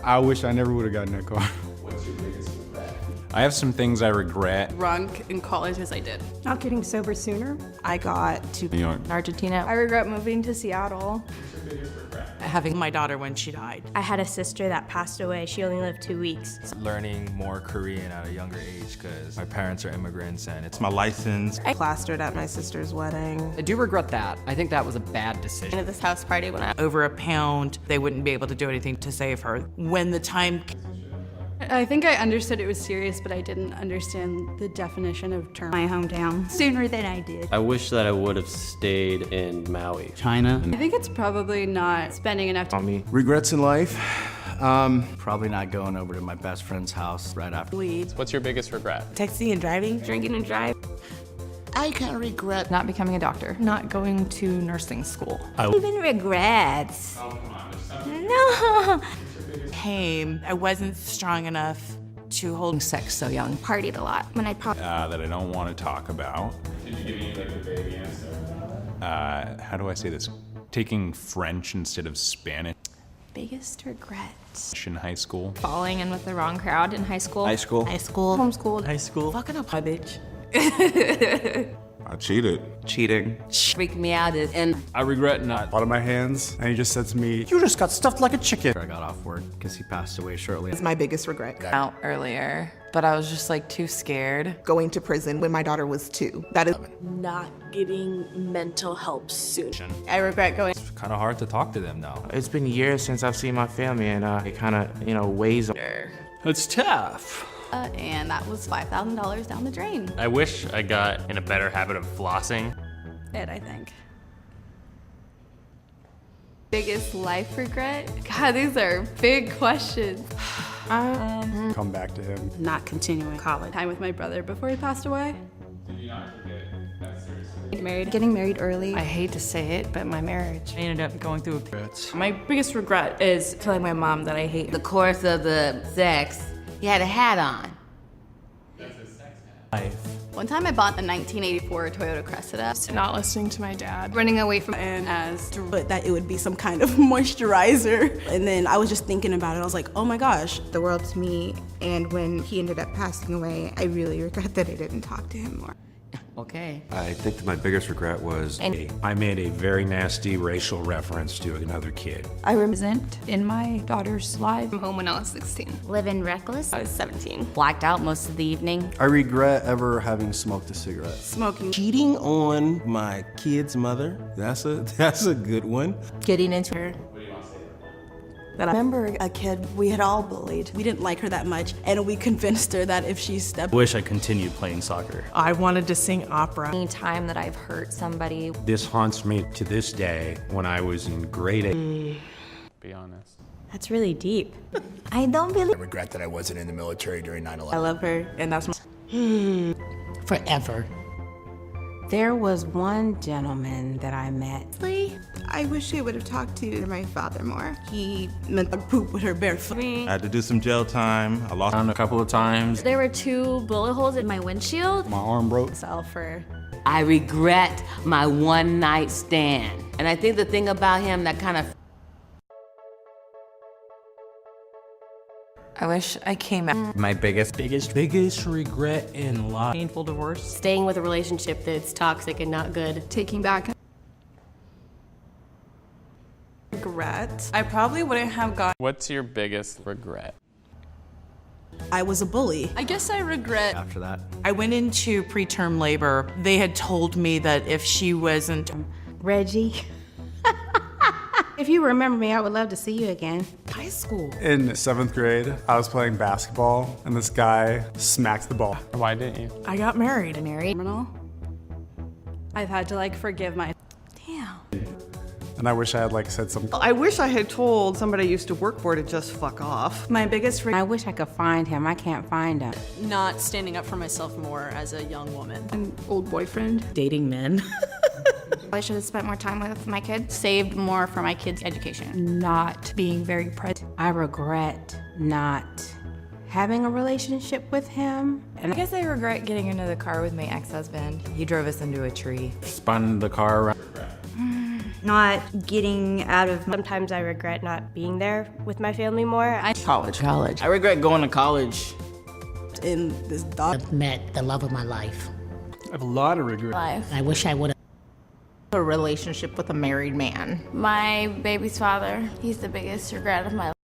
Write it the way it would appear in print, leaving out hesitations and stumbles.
I wish I never would have gotten that car. What's your biggest regret? I have some things I regret. Drunk in college as I did. Not getting sober sooner. I got to New York. Argentina. I regret moving to Seattle. having my daughter when she died. I had a sister that passed away. She only lived 2 weeks. Learning more Korean at a younger age because my parents are immigrants and it's my license. I plastered at my sister's wedding. I do regret that. I think that was a bad decision. At this house party when I Over £1, they wouldn't be able to do anything to save her. When the time I think I understood it was serious, but I didn't understand the definition of term. My hometown sooner than I did. I wish that I would have stayed in Maui. China. I think it's probably not spending enough time. Regrets in life? Probably not going over to my best friend's house right after. What's your biggest regret? texting and driving, drinking and drive. I kind of regret Not becoming a doctor. Not going to nursing school. Even regrets. No. came, I wasn't strong enough to hold Sex so young. Partied a lot when I probably. That I don't want to talk about. Did you give me like a baby answer? How do I say this? Taking French instead of Spanish Biggest regrets. in high school. Falling in with the wrong crowd in high school. High school. Homeschooled. High school. fucking up my bitch. I cheated. Cheating. freaked me out is, and I regret not. Out of my hands, and he just said to me, "You just got stuffed like a chicken." I got off work because he passed away shortly. It's my biggest regret. out earlier, but I was just like too scared. Going to prison when my daughter was 2. That is Not getting mental help soon. I regret going. It's kind of hard to talk to them now. It's been years since I've seen my family, and it kind of, weighs on. It's tough. And that was $5,000 down the drain. I wish I got in a better habit of flossing. It, I think. Biggest life regret? God, these are big questions. Come back to him. Not continuing college. Time with my brother before he passed away. Did you not take it that seriously? Getting married early. I hate to say it, but my marriage. I ended up going through My biggest regret is telling my mom that I hate The course of the sex, he had a hat on. One time I bought a 1984 Toyota Cressida. not listening to my dad. Running away from And as but that it would be some kind of moisturizer. And then I was just thinking about it. I was like, oh my gosh. The world to me, and when he ended up passing away, I really regret that I didn't talk to him more. Okay. I think that my biggest regret was I made a very nasty racial reference to another kid. I represent in my daughter's life. from home when I was 16. Living reckless. I was 17. Blacked out most of the evening. I regret ever having smoked a cigarette. smoking. cheating on my kid's mother. That's a good one. Getting into her. That I remember a kid we had all bullied. We didn't like her that much, and we convinced her that if she stepped. Wish I continued playing soccer. I wanted to sing opera. Any time that I've hurt somebody. This haunts me to this day when I was in grade 8. Be honest. That's really deep. I don't believe. I regret that I wasn't in the military during 9/11. I love her, and that's my. Forever. There was one gentleman that I met. I wish I would have talked to my father more. He meant to poop with her bare foot. I had to do some jail time. I lost A couple of times. There were 2 bullet holes in my windshield. My arm broke. For I regret my one night stand. And I think the thing about him that kind of I wish I came out. My biggest regret in life. Painful divorce. Staying with a relationship that's toxic and not good. Taking back. Regret. I probably wouldn't have got. What's your biggest regret? I was a bully. I guess I regret. After that, I went into preterm labor. They had told me that if she wasn't Reggie. If you remember me, I would love to see you again. high school. in 7th grade, I was playing basketball, and this guy smacked the ball. Why didn't you? I got married. Criminal. I've had to forgive my. And I wish I had said something. I wish I had told somebody I used to work for to just fuck off. My biggest I wish I could find him. I can't find him. Not standing up for myself more as a young woman. An old boyfriend. dating men. I should have spent more time with my kids. Saved more for my kids' education. not being very present. I regret not having a relationship with him. And I guess I regret getting into the car with my ex-husband. He drove us into a tree. Spun the car around. not getting out of. Sometimes I regret not being there with my family more. College. College. I regret going to college. In this I've met the love of my life. I have a lot of regret. I wish I would have. A relationship with a married man. My baby's father, he's the biggest regret of my life.